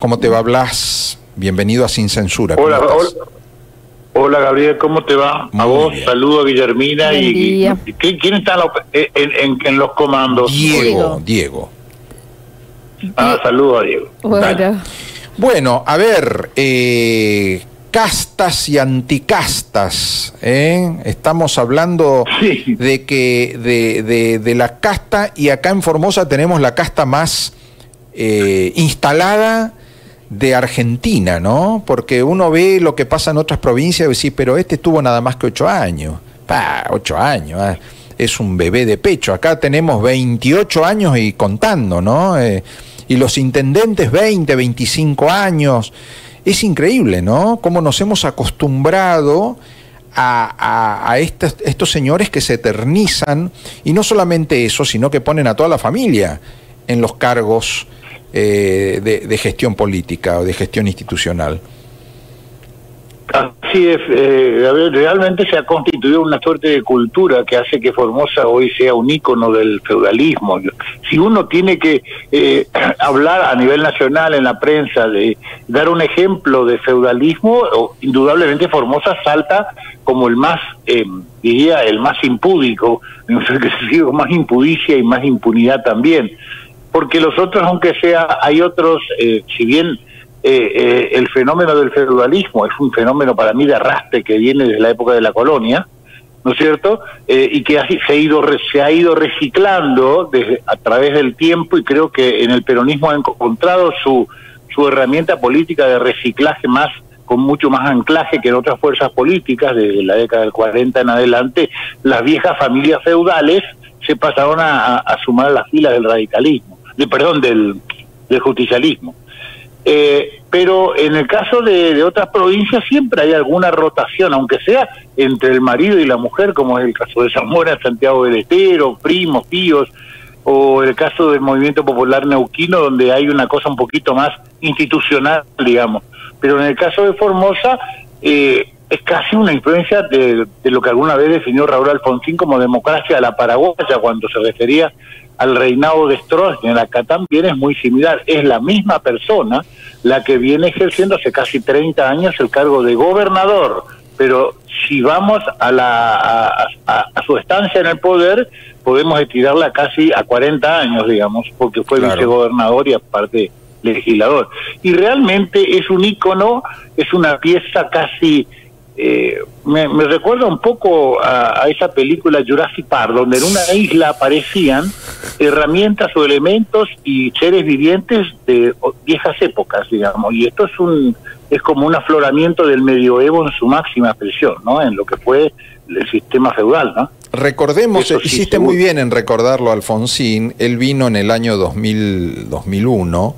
¿Cómo te va, Blas? Bienvenido a Sin Censura. Hola, hola Gabriel, ¿cómo te va? Muy a vos, bien. saludo a Guillermina. ¿Quién está en los comandos? Diego. Saludo a Diego. Bueno, a ver, castas y anticastas, ¿eh? Estamos hablando de la casta, y acá en Formosa tenemos la casta más instalada de Argentina, ¿no? Porque uno ve lo que pasa en otras provincias y dice, pero este tuvo nada más que 8 años. 8 años, es un bebé de pecho. Acá tenemos 28 años y contando, ¿no? Y los intendentes 20, 25 años. Es increíble, ¿no? Cómo nos hemos acostumbrado a estos señores que se eternizan, y no solamente eso, sino que ponen a toda la familia en los cargos de gestión política o de gestión institucional. Así es, realmente se ha constituido una suerte de cultura que hace que Formosa hoy sea un ícono del feudalismo. Si uno tiene que hablar a nivel nacional en la prensa, de dar un ejemplo de feudalismo, indudablemente Formosa salta como el más, diría, el más impúdico, más impudicia y más impunidad también. Porque los otros, aunque sea, hay otros, si bien el fenómeno del feudalismo es un fenómeno para mí de arrastre que viene desde la época de la colonia, ¿no es cierto? Y que así se ha ido reciclando a través del tiempo, y creo que en el peronismo ha encontrado su herramienta política de reciclaje con mucho más anclaje que en otras fuerzas políticas. Desde la década del 40 en adelante, las viejas familias feudales se pasaron a sumar a las filas del radicalismo, del justicialismo. Pero en el caso de otras provincias siempre hay alguna rotación, aunque sea entre el marido y la mujer, como es el caso de Zamora, Santiago del Estero, primos, tíos, o el caso del Movimiento Popular Neuquino, donde hay una cosa un poquito más institucional, digamos. Pero en el caso de Formosa es casi una influencia de lo que alguna vez definió Raúl Alfonsín como democracia a la paraguaya, cuando se refería al reinado de Stroessner. Acá también es muy similar, es la misma persona la que viene ejerciendo hace casi 30 años el cargo de gobernador, pero si vamos a su estancia en el poder, podemos estirarla casi a 40 años, digamos, porque fue vicegobernador y aparte legislador. Y realmente es un ícono, es una pieza casi... me recuerda un poco a esa película Jurassic Park, donde en una isla aparecían herramientas o elementos y seres vivientes de viejas épocas, digamos, y esto es como un afloramiento del medioevo en su máxima expresión, ¿no? En lo que fue el sistema feudal, ¿no? Recordemos, hiciste muy bien en recordarlo, Alfonsín. Él vino en el año 2001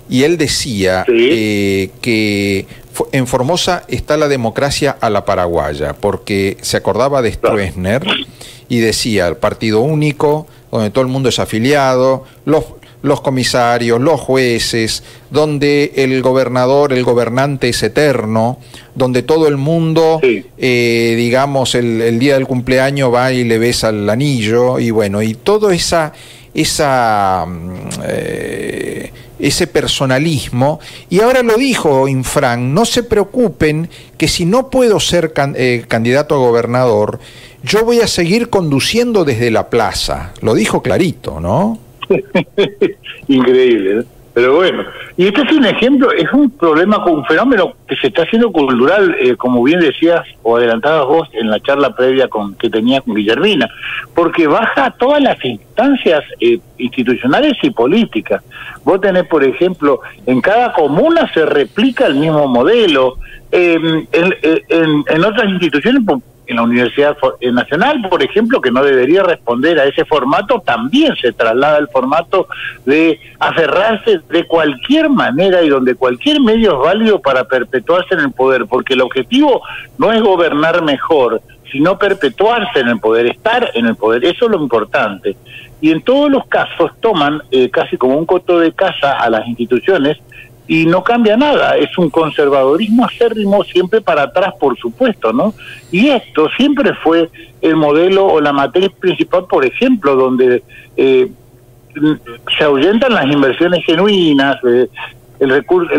y él decía que en Formosa está la democracia a la paraguaya, porque se acordaba de Stroessner y decía el partido único, donde todo el mundo es afiliado, los comisarios, los jueces, donde el gobernador, el gobernante es eterno, donde todo el mundo, digamos, el día del cumpleaños va y le besa el anillo, y bueno, y todo ese personalismo. Y ahora lo dijo Infran, no se preocupen que si no puedo ser candidato a gobernador, yo voy a seguir conduciendo desde la plaza. Lo dijo clarito, ¿no? Increíble, ¿no? Pero bueno, y este es un ejemplo, es un problema, con un fenómeno que se está haciendo cultural, como bien decías o adelantabas vos en la charla previa que tenía con Guillermina, porque baja a todas las instancias institucionales y políticas. Vos tenés, por ejemplo, en cada comuna se replica el mismo modelo, en otras instituciones, en la Universidad Nacional, por ejemplo, que no debería responder a ese formato, también se traslada el formato de aferrarse de cualquier manera y donde cualquier medio es válido para perpetuarse en el poder, porque el objetivo no es gobernar mejor, sino perpetuarse en el poder, estar en el poder. Eso es lo importante. Y en todos los casos toman casi como un coto de caza a las instituciones, y no cambia nada, es un conservadorismo acérrimo, siempre para atrás, por supuesto, ¿no? Y esto siempre fue el modelo o la matriz principal, por ejemplo, donde se ahuyentan las inversiones genuinas, el recurso,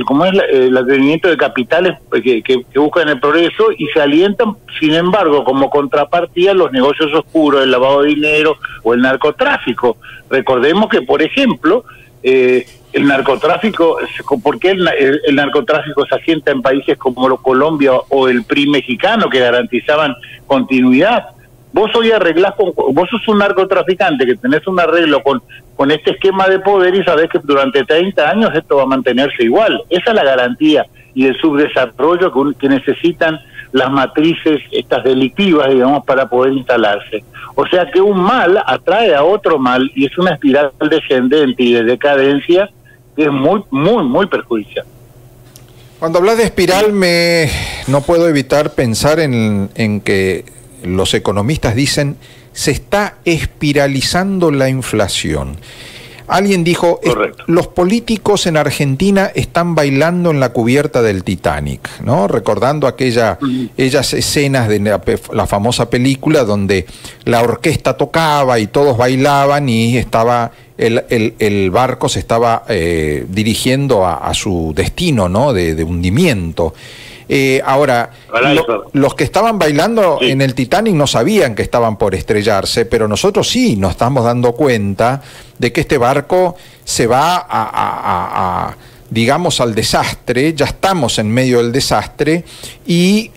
como es el advenimiento de capitales que buscan el progreso, y se alientan, sin embargo, como contrapartida, los negocios oscuros, el lavado de dinero o el narcotráfico. Recordemos que, por ejemplo, el narcotráfico, ¿por qué el narcotráfico se asienta en países como Colombia o el PRI mexicano, que garantizaban continuidad? Vos hoy arreglás vos sos un narcotraficante que tenés un arreglo con este esquema de poder y sabés que durante 30 años esto va a mantenerse igual. Esa es la garantía y el subdesarrollo que necesitan las matrices estas delictivas, digamos, para poder instalarse. O sea que un mal atrae a otro mal y es una espiral descendente y de decadencia que es muy, muy, muy perjudicial. Cuando hablas de espiral, no puedo evitar pensar en que los economistas dicen se está espiralizando la inflación. Alguien dijo, los políticos en Argentina están bailando en la cubierta del Titanic, ¿no? Recordando aquellas escenas de la famosa película donde la orquesta tocaba y todos bailaban y estaba el barco se estaba dirigiendo a su destino, ¿no? de hundimiento. Ahora, los que estaban bailando en el Titanic no sabían que estaban por estrellarse, pero nosotros sí nos estamos dando cuenta de que este barco se va digamos, al desastre. Ya estamos en medio del desastre y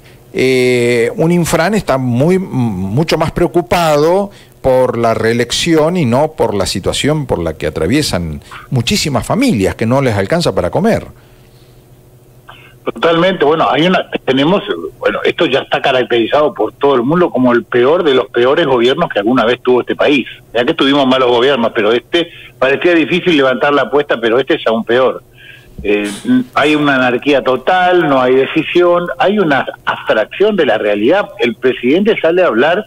Uninfran está mucho más preocupado por la reelección y no por la situación por la que atraviesan muchísimas familias que no les alcanza para comer. Totalmente. Bueno, esto ya está caracterizado por todo el mundo como el peor de los peores gobiernos que alguna vez tuvo este país. Ya que tuvimos malos gobiernos, pero parecía difícil levantar la apuesta, pero este es aún peor. Hay una anarquía total, no hay decisión, hay una abstracción de la realidad. El presidente sale a hablar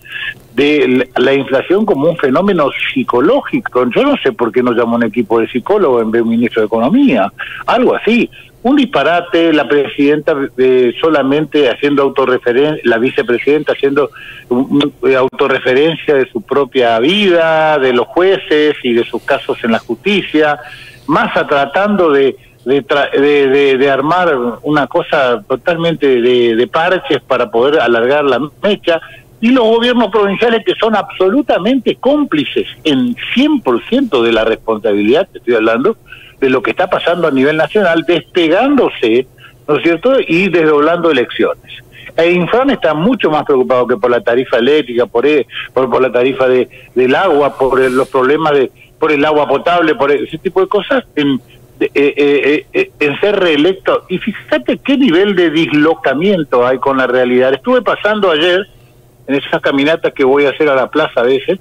de la inflación como un fenómeno psicológico. Yo no sé por qué no llama un equipo de psicólogos en vez de un ministro de Economía, algo así. Un disparate, la presidenta solamente haciendo autorreferencia, la vicepresidenta haciendo autorreferencia de su propia vida, de los jueces y de sus casos en la justicia, Massa tratando de armar una cosa totalmente de parches para poder alargar la mecha, y los gobiernos provinciales que son absolutamente cómplices en 100% de la responsabilidad, te estoy hablando, de lo que está pasando a nivel nacional, despegándose, ¿no es cierto?, y desdoblando elecciones. El Infran está mucho más preocupado que por la tarifa eléctrica, por la tarifa del agua, por los problemas por el agua potable, por ese tipo de cosas, en ser reelecto. Y fíjate qué nivel de dislocamiento hay con la realidad. Estuve pasando ayer, en esas caminatas que voy a hacer a la plaza a veces,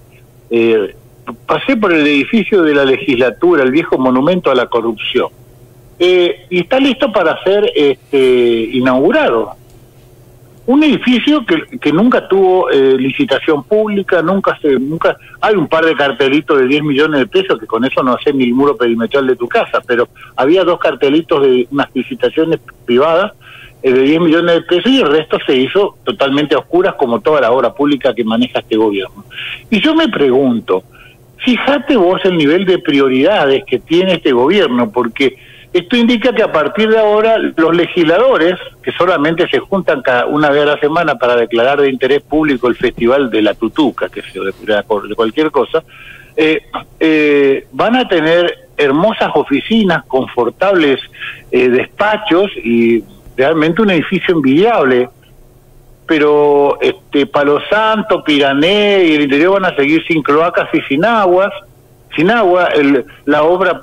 pasé por el edificio de la legislatura, el viejo monumento a la corrupción, y está listo para ser inaugurado. Un edificio que nunca tuvo licitación pública, nunca hay un par de cartelitos de 10 millones de pesos, que con eso no hace ni el muro perimetral de tu casa, pero había 2 cartelitos de unas licitaciones privadas de 10 millones de pesos y el resto se hizo totalmente a oscuras, como toda la obra pública que maneja este gobierno. Y yo me pregunto, fíjate vos el nivel de prioridades que tiene este gobierno, porque esto indica que a partir de ahora los legisladores, que solamente se juntan una vez a la semana para declarar de interés público el Festival de la Tutuca, que se de cualquier cosa, van a tener hermosas oficinas, confortables despachos y realmente un edificio envidiable. Pero Palo Santo, Pirané y el interior van a seguir sin cloacas y sin agua. La obra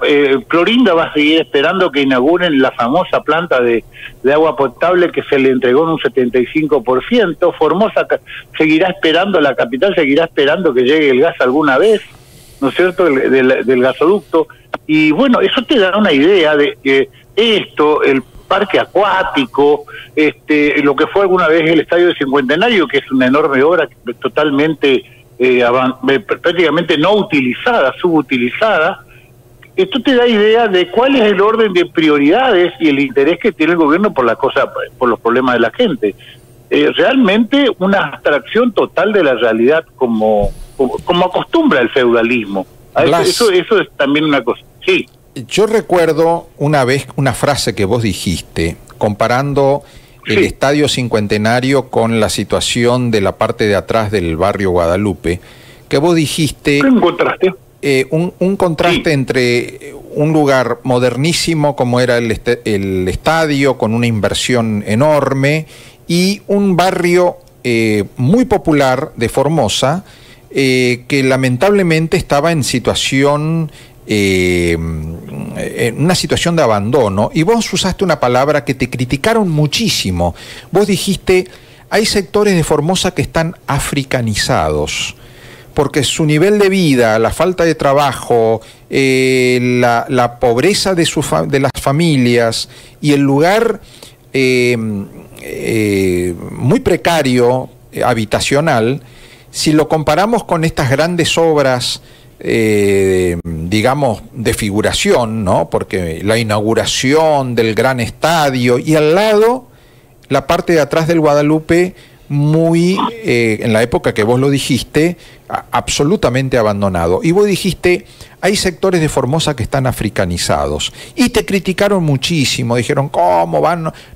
Clorinda va a seguir esperando que inauguren la famosa planta de agua potable que se le entregó en un 75%. Formosa seguirá esperando, la capital seguirá esperando que llegue el gas alguna vez, ¿no es cierto?, del gasoducto. Y bueno, eso te da una idea de que el parque acuático, lo que fue alguna vez el Estadio del Cincuentenario, que es una enorme obra totalmente prácticamente no utilizada, subutilizada. Esto te da idea de cuál es el orden de prioridades y el interés que tiene el gobierno por por los problemas de la gente. Realmente una abstracción total de la realidad, como acostumbra el feudalismo. Eso es también una cosa. Sí. Yo recuerdo una vez una frase que vos dijiste, comparando el Estadio Cincuentenario con la situación de la parte de atrás del barrio Guadalupe, que vos dijiste... Un contraste. Un contraste entre un lugar modernísimo como era el estadio, con una inversión enorme, y un barrio muy popular de Formosa, que lamentablemente estaba en situación... en una situación de abandono, y vos usaste una palabra que te criticaron muchísimo. Vos dijiste, hay sectores de Formosa que están africanizados, porque su nivel de vida, la falta de trabajo, la pobreza de las familias y el lugar muy precario habitacional, si lo comparamos con estas grandes obras digamos, de figuración, ¿no? Porque la inauguración del gran estadio y al lado la parte de atrás del Guadalupe muy, en la época que vos lo dijiste, absolutamente abandonado. Y vos dijiste, hay sectores de Formosa que están africanizados. Y te criticaron muchísimo, dijeron, ¿cómo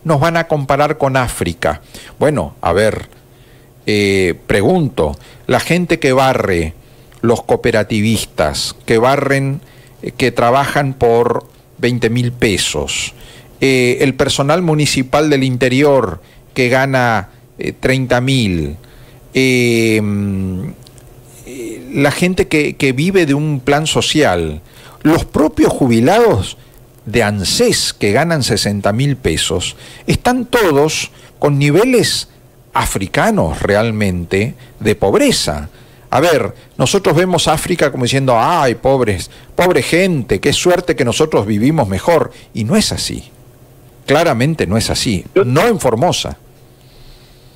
nos van a comparar con África? Bueno, a ver, pregunto, la gente que barre, los cooperativistas que barren, que trabajan por 20.000 pesos, el personal municipal del interior que gana 30.000, la gente que vive de un plan social, los propios jubilados de ANSES que ganan 60.000 pesos, están todos con niveles africanos realmente de pobreza. A ver, nosotros vemos África como diciendo, ay, pobre gente, qué suerte que nosotros vivimos mejor. Y no es así. Claramente no es así. No en Formosa.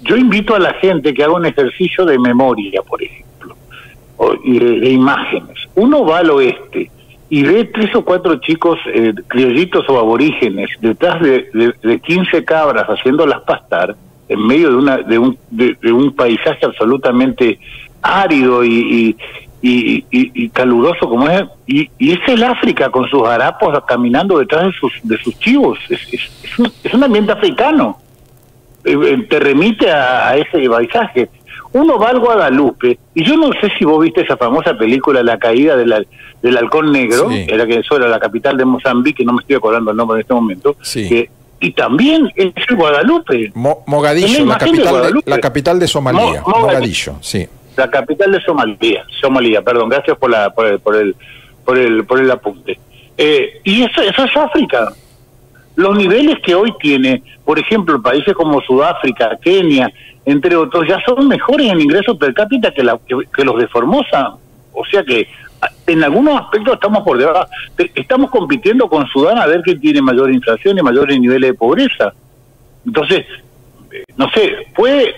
Yo invito a la gente que haga un ejercicio de memoria, por ejemplo, y de imágenes. Uno va al oeste y ve 3 o 4 chicos criollitos o aborígenes detrás de 15 cabras haciéndolas pastar en medio de un paisaje absolutamente árido y caluroso como es, y es el África con sus harapos caminando detrás de sus chivos. Es un ambiente africano. Te remite a ese paisaje. Uno va al Guadalupe, y yo no sé si vos viste esa famosa película La caída del halcón negro, sí. Era que eso era la capital de Mozambique, no me estoy acordando el nombre en este momento, sí. Y también es el Guadalupe. Mogadiscio, la capital de Somalia. Mogadiscio, sí. La capital de Somalia, perdón, gracias por el apunte. Y eso es África. Los niveles que hoy tiene, por ejemplo, países como Sudáfrica, Kenia, entre otros, ya son mejores en ingresos per cápita que los de Formosa. O sea que en algunos aspectos estamos por debajo. Estamos compitiendo con Sudán a ver quién tiene mayor inflación y mayores niveles de pobreza. Entonces, no sé, puede...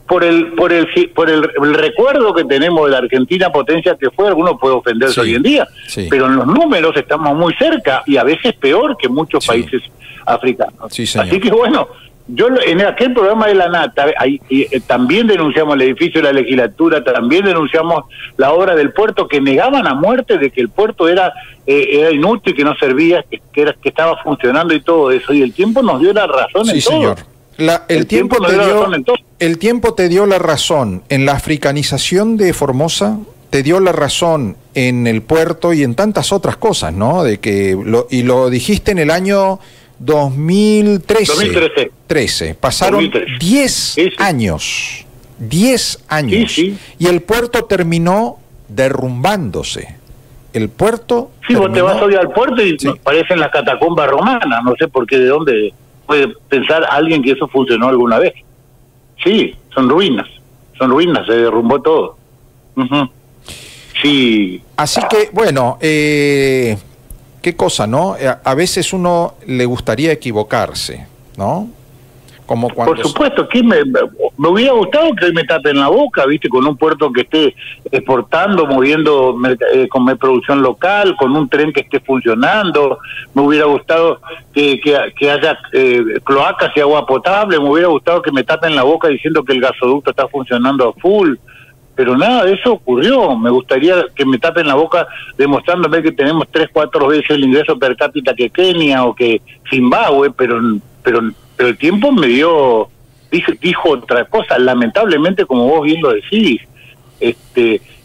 por el recuerdo que tenemos de la Argentina potencia que fue, alguno puede ofenderse hoy en día, pero en los números estamos muy cerca y a veces peor que muchos países africanos. Así que bueno, yo en aquel programa de la Nata también denunciamos el edificio de la legislatura, también denunciamos la obra del puerto, que negaban a muerte de que el puerto era inútil, que no servía, que estaba funcionando y todo eso, y el tiempo nos dio la razón en todo. Señor. El tiempo te dio la razón en la africanización de Formosa, te dio la razón en el puerto y en tantas otras cosas, ¿no? Y lo dijiste en el año 2013. Pasaron 10 años. 10 años. Sí. Y el puerto terminó derrumbándose. El puerto... Sí, vos te vas hoy al puerto y parecen las catacumbas romanas, no sé por qué, de dónde... puede pensar alguien que eso funcionó alguna vez. Sí, son ruinas, se derrumbó todo. Sí. Así que, bueno, qué cosa, ¿no? A veces uno le gustaría equivocarse, ¿no? Como cuando... Por supuesto, que me hubiera gustado que hoy me tapen la boca, ¿viste? Con un puerto que esté exportando, moviendo con producción local, con un tren que esté funcionando. Me hubiera gustado que haya cloacas y agua potable. Me hubiera gustado que me tapen la boca diciendo que el gasoducto está funcionando a full. pero nada de eso ocurrió. Me gustaría que me tapen la boca demostrándome que tenemos 3-4 veces el ingreso per cápita que Kenia o que Zimbabue, pero el tiempo me dijo otra cosa, lamentablemente, como vos bien lo decís,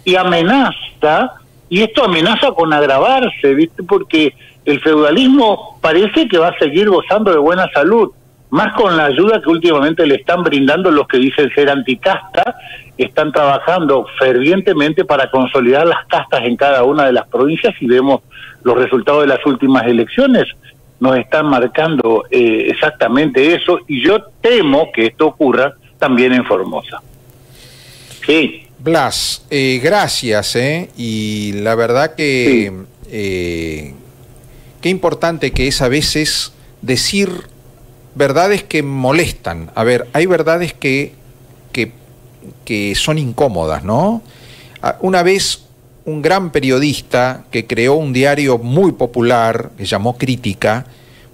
y amenaza, y esto amenaza con agravarse, ¿viste? Porque el feudalismo parece que va a seguir gozando de buena salud, más con la ayuda que últimamente le están brindando los que dicen ser anticasta, están trabajando fervientemente para consolidar las castas en cada una de las provincias, y vemos los resultados de las últimas elecciones, nos están marcando exactamente eso, y yo temo que esto ocurra también en Formosa. Sí. Blas, gracias, y la verdad que qué importante que es a veces decir verdades que molestan. A ver, hay verdades que son incómodas, ¿no? Una vez un gran periodista que creó un diario muy popular, que llamó Crítica,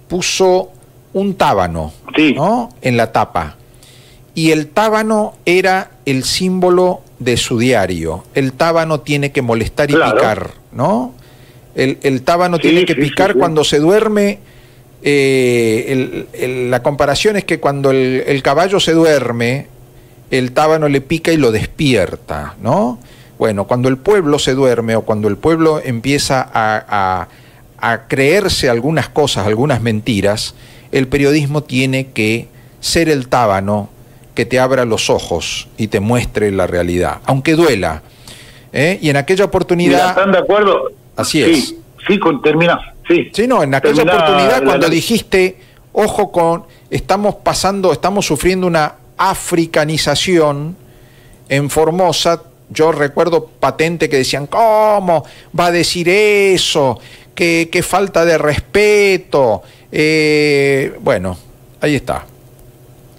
puso un tábano, ¿no?, en la tapa. Y el tábano era el símbolo de su diario. El tábano tiene que molestar y picar, ¿no? El tábano tiene que picar cuando se duerme. La comparación es que cuando el caballo se duerme, el tábano le pica y lo despierta, ¿no? Bueno, cuando el pueblo se duerme o cuando el pueblo empieza a creerse algunas cosas, algunas mentiras, el periodismo tiene que ser el tábano que te abra los ojos y te muestre la realidad, aunque duela. Y en aquella oportunidad... Mira, ¿están de acuerdo? Así es. Sí, termina. Sí, no, en aquella oportunidad cuando dijiste, ojo con, estamos sufriendo una africanización en Formosa, yo recuerdo patente que decían, ¿cómo va a decir eso? ¿Qué falta de respeto? Bueno, ahí está,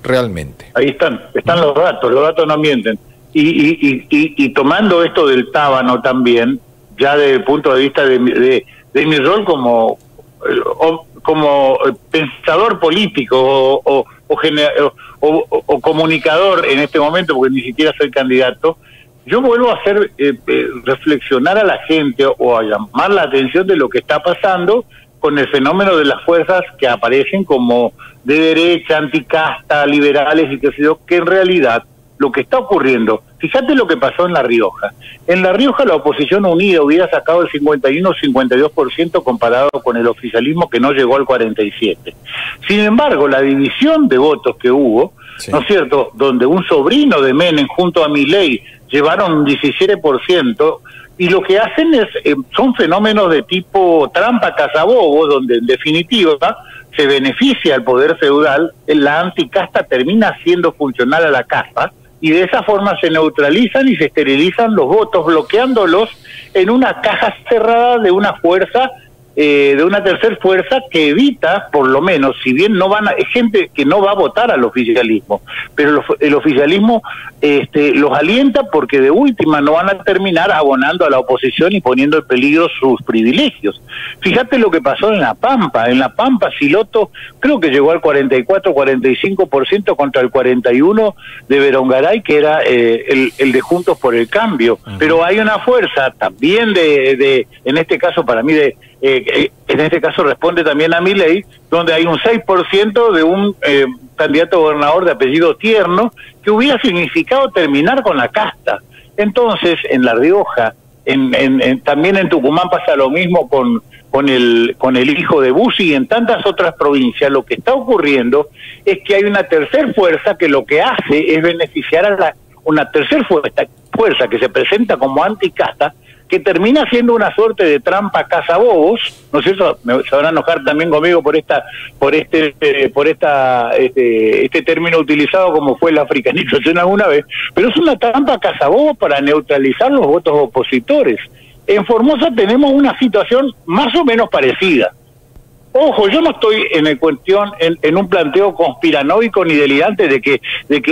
realmente. Ahí están los datos no mienten. Y tomando esto del tábano también, ya desde el punto de vista de mi rol como pensador político o comunicador en este momento, porque ni siquiera soy candidato, yo vuelvo a hacer reflexionar a la gente o a llamar la atención de lo que está pasando con el fenómeno de las fuerzas que aparecen como de derecha, anticasta, liberales y qué sé yo, que en realidad lo que está ocurriendo, fíjate lo que pasó en La Rioja. En La Rioja la oposición unida hubiera sacado el 51 o 52% comparado con el oficialismo, que no llegó al 47%. Sin embargo, la división de votos que hubo, ¿no es cierto?, donde un sobrino de Menem junto a Milei llevaron un 17%, y lo que hacen son fenómenos de tipo trampa cazabobo, donde en definitiva se beneficia al poder feudal, la anticasta termina siendo funcional a la casta, y de esa forma se neutralizan y se esterilizan los votos, bloqueándolos en una caja cerrada de una fuerza, de una tercera fuerza que evita, por lo menos, si bien no es gente que no va a votar al oficialismo, pero el oficialismo los alienta, porque de última no van a terminar abonando a la oposición y poniendo en peligro sus privilegios. Fíjate lo que pasó en La Pampa. En La Pampa, Siloto creo que llegó al 44-45% contra el 41% de Berongaray, que era el de Juntos por el Cambio. Pero hay una fuerza también en este caso para mí en este caso responde también a Milei, donde hay un 6% de un candidato a gobernador de apellido Tierno, que hubiera significado terminar con la casta. Entonces, en La Rioja, también en Tucumán pasa lo mismo con el hijo de Bussi, y en tantas otras provincias. Lo que está ocurriendo es que hay una tercera fuerza que lo que hace es beneficiar a una tercera fuerza que se presenta como anticasta, que termina siendo una suerte de trampa cazabobos, ¿no es cierto? Se van a enojar también conmigo por este término utilizado como fue la africanización alguna vez, pero es una trampa cazabobos para neutralizar los votos opositores. En Formosa tenemos una situación más o menos parecida. Ojo, yo no estoy en un planteo conspiranoico ni delirante de que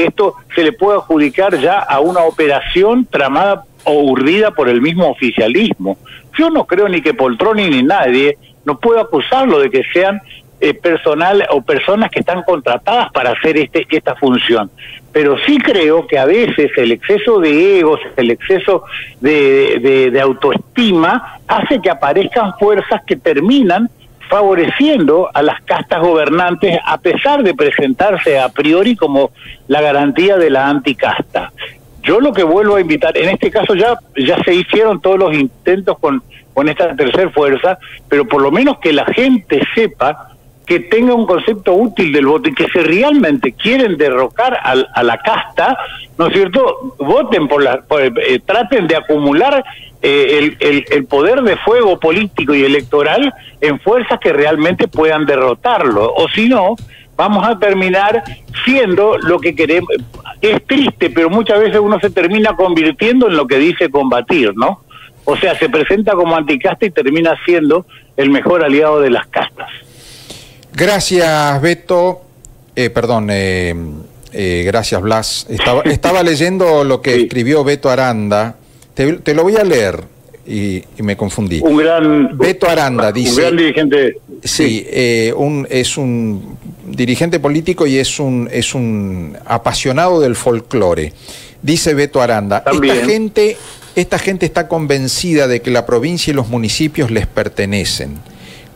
esto se le pueda adjudicar ya a una operación tramada o urdida por el mismo oficialismo. Yo no creo ni que Poltroni ni nadie no pueda acusarlo de que sean personal o personas que están contratadas para hacer esta función. Pero sí creo que a veces el exceso de egos, el exceso de autoestima hace que aparezcan fuerzas que terminan favoreciendo a las castas gobernantes, a pesar de presentarse a priori como la garantía de la anticasta. Yo lo que vuelvo a invitar, en este caso ya se hicieron todos los intentos con esta tercera fuerza, pero por lo menos que la gente sepa, que tenga un concepto útil del voto, y que si realmente quieren derrocar a la casta, ¿no es cierto?, voten traten de acumular el poder de fuego político y electoral en fuerzas que realmente puedan derrotarlo, o si no, vamos a terminar siendo lo que queremos. Es triste, pero muchas veces uno se termina convirtiendo en lo que dice combatir, ¿no? O sea, se presenta como anticasta y termina siendo el mejor aliado de las castas. Gracias, Beto. Gracias, Blas. Estaba leyendo lo que escribió Beto Aranda. Te lo voy a leer y me confundí. Beto Aranda dice... Un gran dirigente. Sí, es un dirigente político y es un apasionado del folclore. Dice Beto Aranda, esta gente está convencida de que la provincia y los municipios les pertenecen.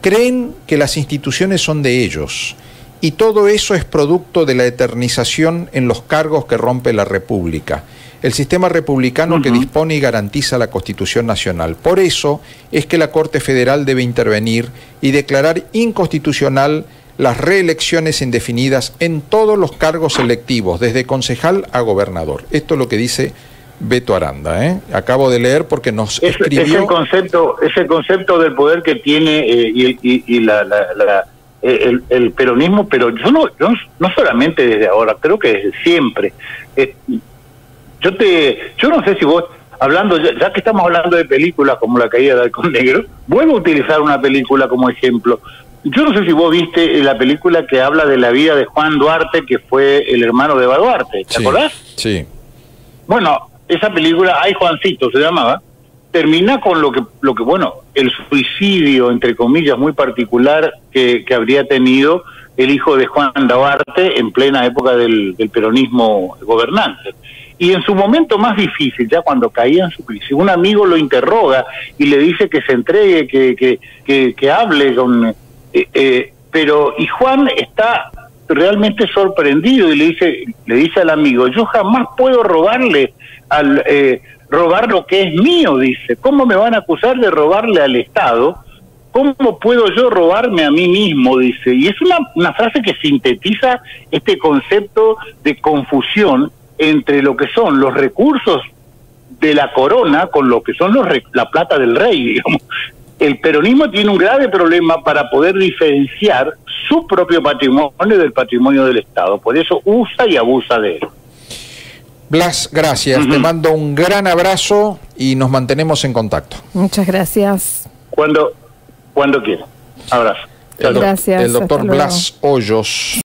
Creen que las instituciones son de ellos, y todo eso es producto de la eternización en los cargos que rompe la República, el sistema republicano que dispone y garantiza la Constitución Nacional. Por eso es que la Corte Federal debe intervenir y declarar inconstitucional las reelecciones indefinidas en todos los cargos electivos, desde concejal a gobernador. Esto es lo que dice Beto Aranda, ¿eh? Acabo de leer porque nos escribió... Es el concepto del poder que tiene el peronismo, pero yo no solamente desde ahora, creo que desde siempre. Yo no sé si vos, ya que estamos hablando de películas como La caída de Halcón Negro, vuelvo a utilizar una película como ejemplo. Yo no sé si vos viste la película que habla de la vida de Juan Duarte, que fue el hermano de Eva Duarte, ¿te acordás? Sí. Bueno, esa película, Ay Juancito se llamaba, termina con lo que el suicidio, entre comillas, muy particular que habría tenido el hijo de Juan Duarte en plena época del peronismo gobernante. Y en su momento más difícil, ya cuando caía en su crisis, un amigo lo interroga y le dice que se entregue, que hable con... y Juan está realmente sorprendido y le dice al amigo, yo jamás puedo robar lo que es mío, dice. ¿Cómo me van a acusar de robarle al Estado? ¿Cómo puedo yo robarme a mí mismo?, dice. Y es una frase que sintetiza este concepto de confusión entre lo que son los recursos de la corona con lo que son la plata del rey, digamos. El peronismo tiene un grave problema para poder diferenciar su propio patrimonio del patrimonio del Estado. Por eso usa y abusa de él. Blas, gracias. Te mando un gran abrazo y nos mantenemos en contacto. Muchas gracias. Cuando quiera. Abrazo. Gracias. El doctor Blas Hoyos.